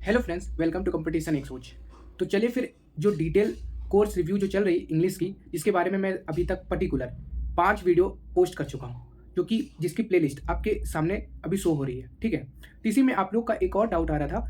Hello friends, welcome to competition एक सोच। तो चलिए फिर जो डिटेल कोर्स रिव्यू जो चल रही इंग्लिश की, जिसके बारे में मैं अभी तक पर्टिकुलर 5 वीडियो पोस्ट कर चुका हूँ, जो कि जिसकी प्लेलिस्ट आपके सामने अभी शो हो रही है, ठीक है। तो इसी में आप लोग का एक और डाउट आ रहा था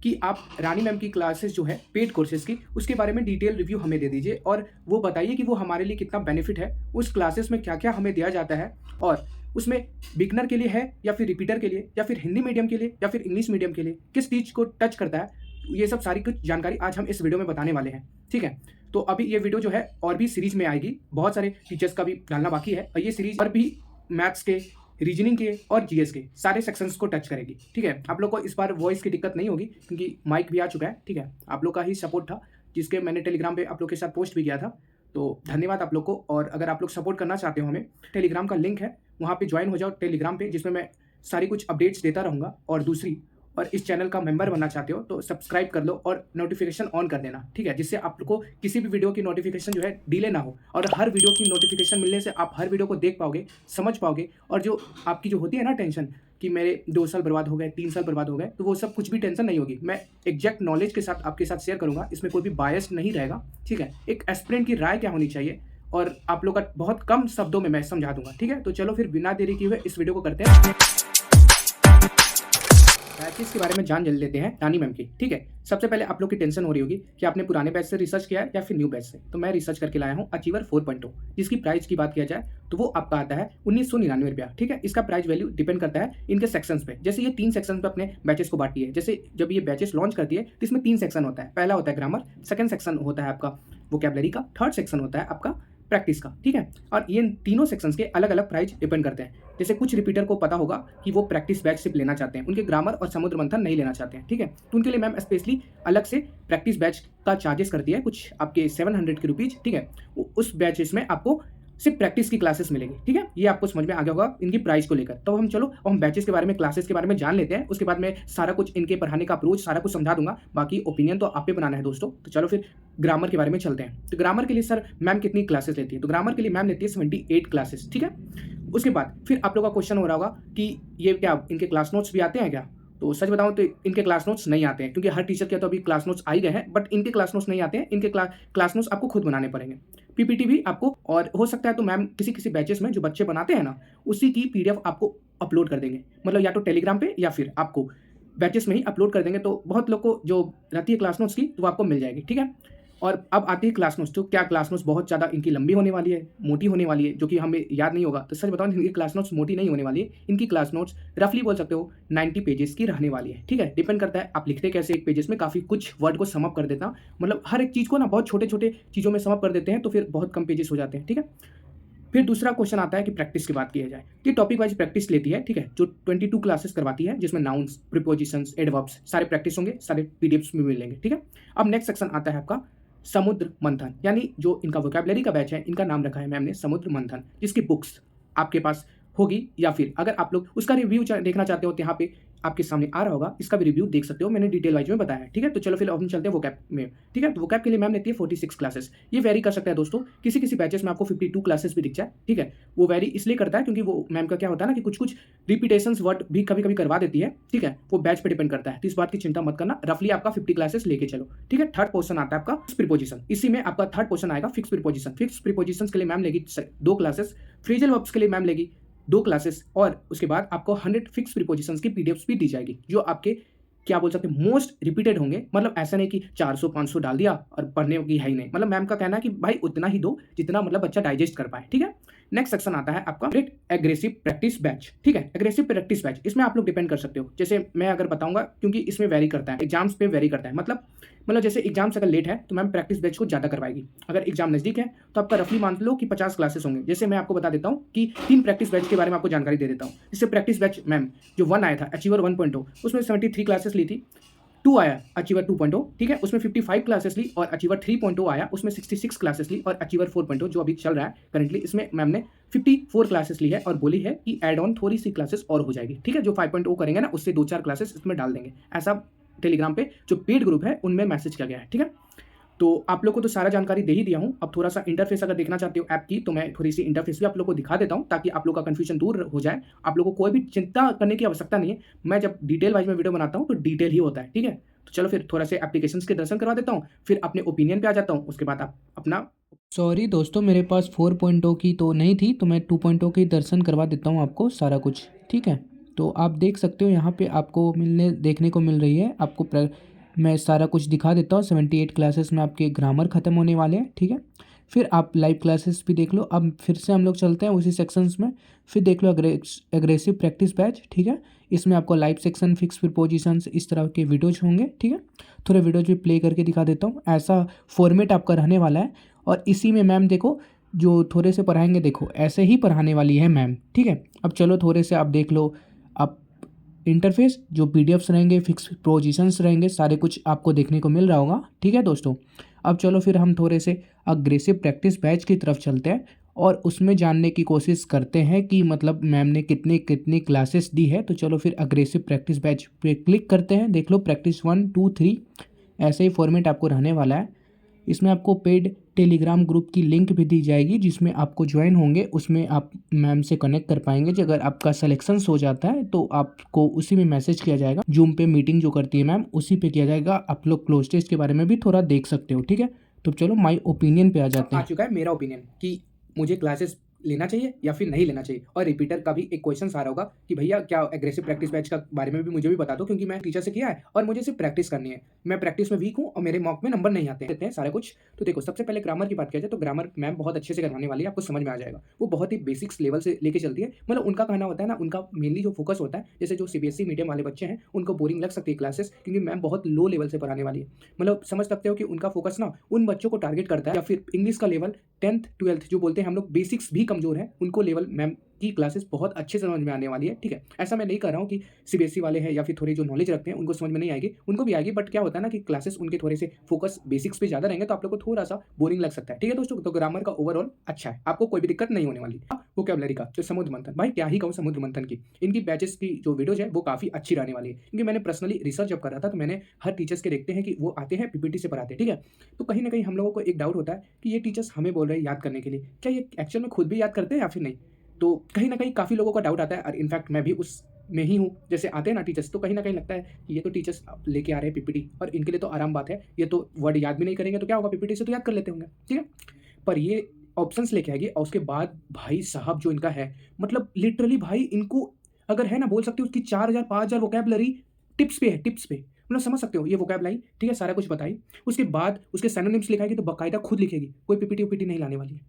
कि आप रानी मैम की क्लासेस जो है पेड कोर्सेज़ की, उसके बारे में डिटेल रिव्यू हमें दे दीजिए और वो बताइए कि वो हमारे लिए कितना बेनिफिट है, उस क्लासेस में क्या-क्या हमें दिया जाता है और उसमें बिगिनर के लिए है या फिर रिपीटर के लिए या फिर हिंदी मीडियम के लिए या फिर इंग्लिश मीडियम के लिए, किस चीज़ को टच करता है, ये सब सारी कुछ जानकारी आज हम इस वीडियो में बताने वाले हैं, ठीक है। तो अभी ये वीडियो जो है और भी सीरीज़ में आएगी, बहुत सारे टीचर्स का भी डालना बाकी है और ये सीरीज़ और भी मैथ्स के, रीजनिंग के और जीएस के सारे सेक्शंस को टच करेगी, ठीक है। आप लोग को इस बार वॉइस की दिक्कत नहीं होगी क्योंकि माइक भी आ चुका है, ठीक है। आप लोग का ही सपोर्ट था, जिसके मैंने टेलीग्राम पे आप लोग के साथ पोस्ट भी किया था। तो धन्यवाद आप लोग को, और अगर आप लोग सपोर्ट करना चाहते हो हमें, टेलीग्राम का लिंक है, वहाँ पे ज्वाइन हो जाओ टेलीग्राम पे, जिसमें मैं सारी कुछ अपडेट्स देता रहूँगा। और दूसरी, और इस चैनल का मेंबर बनना चाहते हो तो सब्सक्राइब कर लो और नोटिफिकेशन ऑन कर देना, ठीक है, जिससे आपको किसी भी वीडियो की नोटिफिकेशन जो है डिले ना हो और हर वीडियो की नोटिफिकेशन मिलने से आप हर वीडियो को देख पाओगे, समझ पाओगे। और जो आपकी जो होती है ना टेंशन कि मेरे 2 साल बर्बाद हो गए, 3 साल बर्बाद हो गए, तो वो सब कुछ भी टेंशन नहीं होगी। मैं एग्जैक्ट नॉलेज के साथ आपके साथ शेयर करूँगा, इसमें कोई भी बायस नहीं रहेगा, ठीक है। एक एस्पिरेंट की राय क्या होनी चाहिए और आप लोग का बहुत कम शब्दों में मैं समझा दूंगा, ठीक है। तो चलो फिर बिना देरी किए हुए इस वीडियो को करते हैं। बैचेस के बारे में जान लेते हैं रानी मैम की, ठीक है। सबसे पहले आप लोग की टेंशन हो रही होगी कि आपने पुराने बैच से रिसर्च किया है या फिर न्यू बैच से। तो मैं रिसर्च करके लाया हूँ अचीवर 4.0, जिसकी प्राइस की बात किया जाए तो वो आपका आता है 1999 रुपया, ठीक है। इसका प्राइस वैल्यू डिपेंड करता है इनके सेक्शंस पे। जैसे ये 3 सेक्शन पे अपने बैचेस को बांटी है। जैसे जब ये बैचेस लॉन्च करती है तो इसमें 3 सेक्शन होता है। पहला होता है ग्रामर, सेकंड सेक्शन होता है आपका वोकैबुलरी का, थर्ड सेक्शन होता है आपका प्रैक्टिस का, ठीक है। और ये तीनों सेक्शंस के अलग अलग प्राइस डिपेंड करते हैं। जैसे कुछ रिपीटर को पता होगा कि वो प्रैक्टिस बैच सिर्फ लेना चाहते हैं, उनके ग्रामर और समुद्र मंथन नहीं लेना चाहते हैं, ठीक है। तो उनके लिए मैम स्पेशली अलग से प्रैक्टिस बैच का चार्जेस करती है, कुछ आपके 700 के रुपीज़, ठीक है। उस बैचेस में आपको सिर्फ प्रैक्टिस की क्लासेस मिलेगी, ठीक है। ये आपको समझ में आ गया होगा इनकी प्राइस को लेकर। तो हम चलो हम बैचेस के बारे में, क्लासेस के बारे में जान लेते हैं। उसके बाद मैं सारा कुछ इनके पढ़ाने का अप्रोच सारा कुछ समझा दूंगा। बाकी ओपिनियन तो आप पे बनाना है दोस्तों। तो चलो फिर ग्रामर के बारे में चलते हैं। तो ग्रामर के लिए सर मैम कितनी क्लासेस लेती है? तो ग्रामर के लिए मैम लेती है 78 क्लासेस, ठीक है। उसके बाद फिर आप लोग का क्वेश्चन हो रहा होगा कि ये क्या इनके क्लास नोट्स भी आते हैं क्या? तो सच बताऊं तो इनके क्लास नोट्स नहीं आते हैं, क्योंकि हर टीचर के तो अभी क्लास नोट्स आ ही गए हैं, बट इनके क्लास नोट्स नहीं आते हैं। इनके क्लास नोट्स आपको खुद बनाने पड़ेंगे, पीपीटी भी आपको, और हो सकता है तो मैम किसी किसी बैचेस में जो बच्चे बनाते हैं ना, उसी की पीडीएफ आपको अपलोड कर देंगे, मतलब या तो टेलीग्राम पे या फिर आपको बैचेस में ही अपलोड कर देंगे। तो बहुत लोग को जो रहती है क्लास नोट्स की, तो वो आपको मिल जाएगी, ठीक है। और अब आती है क्लास नोट्स। तो क्या क्लास नोट्स बहुत ज़्यादा इनकी लंबी होने वाली है, मोटी होने वाली है, जो कि हमें याद नहीं होगा? तो सच बताऊं, इनकी क्लास नोट्स मोटी नहीं होने वाली है। इनकी क्लास नोट्स रफली बोल सकते हो 90 पेजेस की रहने वाली है, ठीक है। डिपेंड करता है आप लिखते कैसे एक पेजेस में। काफ़ी कुछ वर्ड को समअप कर देता, मतलब हर एक चीज़ को ना बहुत छोटे छोटे चीज़ों में समअप कर देते हैं, तो फिर बहुत कम पेजेस हो जाते हैं, ठीक है। फिर दूसरा क्वेश्चन आता है कि प्रैक्टिस की बात की जाए, ये टॉपिक वाइज प्रैक्टिस लेती है, ठीक है, जो 22 क्लासेस करवाती है, जिसमें नाउन्स, प्रीपोजिशंस, एडवर्ब्स सारे प्रैक्टिस होंगे, सारे पीडीएफ्स में मिलेंगे, ठीक है। अब नेक्स्ट सेक्शन आता है आपका समुद्र मंथन, यानी जो इनका वोकैबुलरी का बैच है, इनका नाम रखा है मैम ने समुद्र मंथन, जिसकी बुक्स आपके पास होगी, या फिर अगर आप लोग उसका रिव्यू देखना चाहते हो तो यहाँ पे आपके सामने आ रहा होगा, इसका भी रिव्यू देख सकते हो, मैंने डिटेल वाइज में बताया है, ठीक है। तो चलो फिर हम चलते हैं वोकैब में, ठीक है। तो वोकैब के लिए मैम लेती है 46 क्लासेस। ये वेरी कर सकता है दोस्तों, किसी किसी बैचेस में आपको 52 क्लासेस भी दिख जाए, ठीक है। वो वेरी इसलिए करता है क्योंकि वो मैम का क्या होता है ना कि कुछ कुछ रिपीटेशंस वर्ड भी कभी कभी करवा देती है, ठीक है। वो बैच पे डिपेंड करता है, तो इस बात की चिंता मत करना। रफली आपका 50 क्लासेस लेके चलो, ठीक है। थर्ड पोर्शन आता है आपका प्रीपोजिशन। इसी में आपका थर्ड पोर्शन आएगा फिक्स प्रीपोजिशन। फिक्स प्रीपोजिशन के लिए मैम लेगी 2 क्लासेस, फ्रेजल वर्ब्स के लिए मैम लेगी 2 क्लासेस, और उसके बाद आपको 100 फिक्स प्रीपोजिशंस की पीडीएफ्स भी दी जाएगी, जो आपके क्या बोल सकते हैं मोस्ट रिपीटेड होंगे। मतलब ऐसा नहीं कि 400-500 डाल दिया और पढ़ने की है ही नहीं। मतलब मैम का कहना है कि भाई उतना ही दो जितना मतलब बच्चा डाइजेस्ट कर पाए, ठीक है। नेक्स्ट सेक्शन आता है आपका एग्रेसिव प्रैक्टिस बैच, ठीक है। एग्रेसिव प्रैक्टिस बैच, इसमें आप लोग डिपेंड कर सकते हो। जैसे मैं अगर बताऊंगा, क्योंकि इसमें वेरी करता है, एग्जाम्स पे वेरी करता है। मतलब जैसे एग्जाम्स अगर लेट है तो मैम प्रैक्टिस बैच को ज़्यादा करवाएगी। अगर एग्जाम नज़दीक है तो आपका रफली मान लो कि 50 क्लासेस होंगे। जैसे मैं आपको बता देता हूँ कि 3 प्रैक्टिस बैच के बारे में आपको जानकारी दे देता हूँ। इससे प्रैक्टिस बैच मैम जो 1 आया था अचीवर 1.0, उसमें 73 क्लासेस ली थी। 2 आया अचीवर 2.0, ठीक है, उसमें 55 क्लासेस ली। और अचीवर 3.0 आया, उसमें 66 क्लासेस ली। और अचीवर 4.0 जो अभी चल रहा है करंटली, इसमें मैम ने 54 क्लासेस ली है और बोली है कि एड ऑन थोड़ी सी क्लासेस और हो जाएगी, ठीक है। जो 5.0 करेंगे ना, उससे 2-4 क्लासेस इसमें डाल देंगे। ऐसा टेलीग्राम पे जो पेड ग्रुप है उनमें मैसेज किया गया है, ठीक है। तो आप लोग को तो सारा जानकारी दे ही दिया हूँ। अब थोड़ा सा इंटरफेस अगर देखना चाहते हो ऐप की, तो मैं थोड़ी सी इंटरफेस भी आप लोग को दिखा देता हूँ, ताकि आप लोग का कन्फ्यूजन दूर हो जाए। आप लोग को कोई भी चिंता करने की आवश्यकता नहीं है। मैं जब डिटेल वाइज में वीडियो बनाता हूँ तो डिटेल ही होता है, ठीक है। चलो फिर थोड़ा से एप्लीकेशंस के दर्शन करवा देता हूँ, फिर अपने ओपिनियन पे आ जाता हूँ, उसके बाद आप अपना। सॉरी दोस्तों, मेरे पास 4.0 की तो नहीं थी, तो मैं 2.0 के दर्शन करवा देता हूँ आपको सारा कुछ, ठीक है। तो आप देख सकते हो यहाँ पे आपको देखने को मिल रही है आपको मैं सारा कुछ दिखा देता हूँ। 78 क्लासेस में आपके ग्रामर ख़त्म होने वाले हैं, ठीक है। फिर आप लाइव क्लासेस भी देख लो। अब फिर से हम लोग चलते हैं उसी सेक्शंस में। फिर देख लो एग्रेसिव प्रैक्टिस बैच, ठीक है। इसमें आपको लाइव सेक्शन, फिक्स प्रीपोजिशंस, इस तरह के वीडियोज होंगे, ठीक है। थोड़े वीडियोज भी प्ले करके दिखा देता हूँ। ऐसा फॉर्मेट आपका रहने वाला है और इसी में मैम देखो जो थोड़े से पढ़ाएंगे, देखो ऐसे ही पढ़ाने वाली है मैम, ठीक है। अब चलो थोड़े से आप देख लो। आप इंटरफेस जो पीडीएफ्स रहेंगे, फिक्स पोजीशंस रहेंगे, सारे कुछ आपको देखने को मिल रहा होगा, ठीक है दोस्तों। अब चलो फिर हम थोड़े से अग्रेसिव प्रैक्टिस बैच की तरफ चलते हैं और उसमें जानने की कोशिश करते हैं कि मतलब मैम ने कितनी कितनी क्लासेस दी है। तो चलो फिर अग्रेसिव प्रैक्टिस बैच पे क्लिक करते हैं। देख लो प्रैक्टिस 1 2 3 ऐसे ही फॉर्मेट आपको रहने वाला है। इसमें आपको पेड टेलीग्राम ग्रुप की लिंक भी दी जाएगी जिसमें आपको ज्वाइन होंगे, उसमें आप मैम से कनेक्ट कर पाएंगे। जो अगर आपका सिलेक्शंस हो जाता है तो आपको उसी में मैसेज किया जाएगा। जूम पे मीटिंग जो करती है मैम उसी पे किया जाएगा। आप लोग क्लोज टेस्ट के बारे में भी थोड़ा देख सकते हो, ठीक है। तो चलो माय ओपिनियन पे आ जाते हैं। आ चुका है मेरा ओपिनियन कि मुझे क्लासेस लेना चाहिए या फिर नहीं लेना चाहिए। और रिपीटर का भी एक क्वेश्चन आ रहा होगा कि भैया क्या एग्रेसिव प्रैक्टिस बैच का बारे में भी मुझे भी बता दो, क्योंकि मैं टीचर से किया है और मुझे सिर्फ प्रैक्टिस करनी है। मैं प्रैक्टिस में वीक हूँ और मेरे मॉक में नंबर नहीं आते हैं सारा कुछ। तो देखो सबसे पहले ग्रामर की बात किया जाए तो ग्रामर मैम बहुत अच्छे से करवाने वाली है, आपको समझ में आ जाएगा। वो बहुत ही बेसिक्स लेवल से लेके चलती है। मतलब उनका कहना होता है ना, उनका मेनली जो फोकस होता है, जैसे जो सीबीएसई मीडियम वाले बच्चे हैं उनको बोरिंग लग सकती है क्लासेस, क्योंकि मैम बहुत लो लेवल से पढ़ाने वाली है। मतलब समझ सकते हो कि उनका फोकस ना उन बच्चों को टारगेट करता है, या फिर इंग्लिश का लेवल 10th 12th जो बोलते हैं हम लोग बेसिक्स भी कमजोर है, उनको लेवल मैम की क्लासेस बहुत अच्छे से समझ में आने वाली है, ठीक है। ऐसा मैं नहीं कर रहा हूँ कि सीबीएसई वाले हैं या फिर थोड़ी जो नॉलेज रखते हैं उनको समझ में नहीं आएगी, उनको भी आएगी। बट क्या होता है ना कि क्लासेस उनके थोड़े से फोकस बेसिक्स पे ज्यादा रहेंगे तो आप लोग को थोड़ा सा बोरिंग लग सकता है, ठीक है दोस्तों। तो ग्रामर का ओवरऑल अच्छा है, आपको कोई भी दिक्कत नहीं होने वाली। वोकैबुलरी का जो समुद्र मंथन, भाई क्या ही कहूँ समुद्र मंथन की, इनकी बैचेस की जो वीडियोज है वो काफी अच्छी रहने वाली है। क्योंकि मैंने पर्सनली रिसर्च जब कर रहा था तो मैंने हर टीचर्स के देखते हैं कि वो आते हैं पीपीटी से पढ़ाते हैं, ठीक है। तो कहीं ना कहीं हम लोगों को एक डाउट होता है कि ये टीचर्स हमें बोल रहे हैं याद करने के लिए, क्या ये एक्चुअल में खुद भी याद करते हैं या फिर नहीं। तो कहीं ना कहीं काफ़ी लोगों का डाउट आता है और इनफैक्ट मैं भी उस में ही हूँ। जैसे आते हैं ना टीचर्स तो कहीं ना कहीं लगता है कि ये तो टीचर्स लेके आ रहे हैं पीपीटी और इनके लिए तो आराम बात है, ये तो वर्ड याद भी नहीं करेंगे तो क्या होगा, पीपीटी से तो याद कर लेते होंगे, ठीक है। पर ये ऑप्शंस लेके आएगी और उसके बाद भाई साहब जो इनका है, मतलब लिटरली भाई इनको अगर है ना बोल सकते हो उसकी 4,000 5,000 वोकैबुलरी टिप्स पे है, टिप्स पे मतलब समझ सकते हो। ये वोकैबुलरी ठीक है सारा कुछ बताई, उसके बाद उसके सिनोनिम्स लिखाएगी तो बाकायदा खुद लिखेगी, कोई पीपीटी उपीटी नहीं लाने वाली है,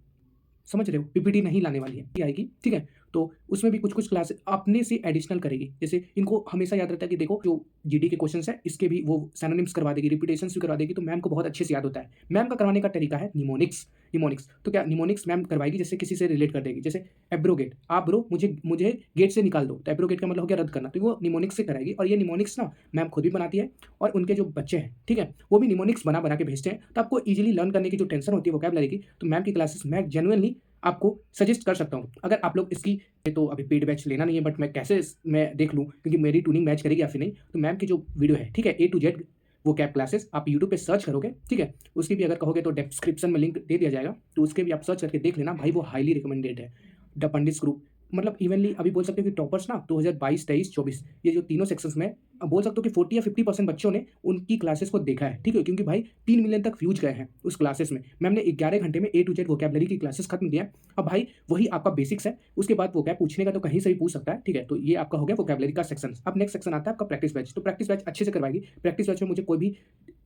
समझ रहे हो। पीपीटी नहीं लाने वाली है, ये आएगी, ठीक है। तो उसमें भी कुछ कुछ क्लास अपने से एडिशनल करेगी। जैसे इनको हमेशा याद रहता है कि देखो जो जीडी के क्वेश्चंस है इसके भी वो सिनोनिम्स करवा देगी, रिपीटेशंस भी करवा देगी, तो मैम को बहुत अच्छे से याद होता है। मैम का करवाने का तरीका है निमोनिक्स। निमोनिक्स तो क्या निमोनिक्स मैम करवाएगी, जैसे किसी से रिलेट कर देगी। जैसे एब्रोगेट, आप ब्रो मुझे मुझे गेट से निकाल दो, तो एब्रोगेट का मतलब हो गया रद्द करना, तो वो निमोनिक्स से कराएगी। और ये निमोनिक्स ना मैम खुद भी बनाती है और उनके जो बच्चे हैं, ठीक है, वो भी निमोनिक्स बना बना के भेजते हैं। तो आपको ईजिली लर्न करने की जो टेंशन होती है वोकैबुलरी की, तो मैम की क्लासेस मैं जेन्युइनली आपको सजेस्ट कर सकता हूँ। अगर आप लोग इसकी तो अभी पेड बैच लेना नहीं है, बट मैं कैसे मैं देख लूँ क्योंकि मेरी ट्यूनिंग मैच करेगी या फिर नहीं, तो मैम की जो वीडियो है, ठीक है, A to Z वो कैब क्लासेस आप यूट्यूब पे सर्च करोगे, ठीक है। उसकी भी अगर कहोगे तो डिस्क्रिप्शन में लिंक दे दिया जाएगा, तो उसके भी आप सर्च करके देख लेना भाई, वो हाईली रिकमेंडेड है। द पंडित ग्रुप मतलब इवनली अभी बोल सकते हो कि टॉपर्स ना 2022 23 24 ये जो तीनों सेक्शंस में अब बोल सकते हो कि 40 या 50% बच्चों ने उनकी क्लासेस को देखा है, ठीक है। क्योंकि भाई 3 मिलियन तक व्यूज गए हैं उस क्लासेस में। मैम ने 11 घंटे में A to Z वोकैबुलरी की क्लासेस खत्म किया। अब भाई वही आपका बेसिक्स है, उसके बाद वो क्या पूछने का तो कहीं से भी पूछ सकता है, ठीक है। तो ये आपका हो गया वोकैबुलरी का सेक्शन। अब नेक्स्ट सेक्शन आता है आपका प्रैक्टिस बैच। तो प्रैक्टिस बैच अच्छे से करवाएगी। प्रैक्टिस बैच में मुझे कोई भी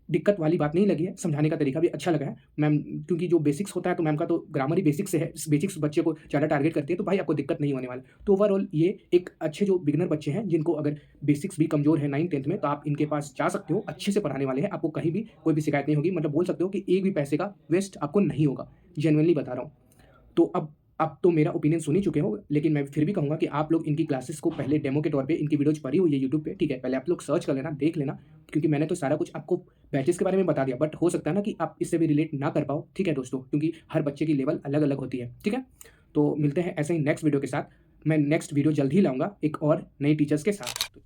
दिक्कत वाली बात नहीं लगी है, समझाने का तरीका भी अच्छा लगा है मैम, क्योंकि जो बेसिक्स होता है तो मैम का तो ग्रामर ही बेसिक्स से है, बेसिक्स बच्चे को ज़्यादा टारगेट करती है, तो भाई आपको दिक्कत नहीं होने वाला। तो ओवरऑल ये एक अच्छे जो बिगिनर बच्चे हैं जिनको अगर बेसिक्स भी कमजोर है 9th 10th में, तो आप इनके पास जा सकते हो, अच्छे से पढ़ाने वाले हैं, आपको कहीं भी कोई भी शिकायत नहीं होगी। मतलब बोल सकते हो कि एक भी पैसे का वेस्ट आपको नहीं होगा, जेन्युइनली बता रहा हूँ। तो अब तो मेरा ओपिनियन सुन ही चुके हो, लेकिन मैं फिर भी कहूँगा कि आप लोग इनकी क्लासेस को पहले डेमो के तौर पे इनकी वीडियोज पढ़ी हुई है यूट्यूब पे, ठीक है, पहले आप लोग सर्च कर लेना, देख लेना, क्योंकि मैंने तो सारा कुछ आपको बैचेस के बारे में बता दिया, बट हो सकता है ना कि आप इससे भी रिलेट ना कर पाओ, ठीक है दोस्तों, क्योंकि हर बच्चे की लेवल अलग अलग होती है, ठीक है। तो मिलते हैं ऐसे ही नेक्स्ट वीडियो के साथ। मैं नेक्स्ट वीडियो जल्द ही लाऊंगा एक और नई टीचर्स के साथ।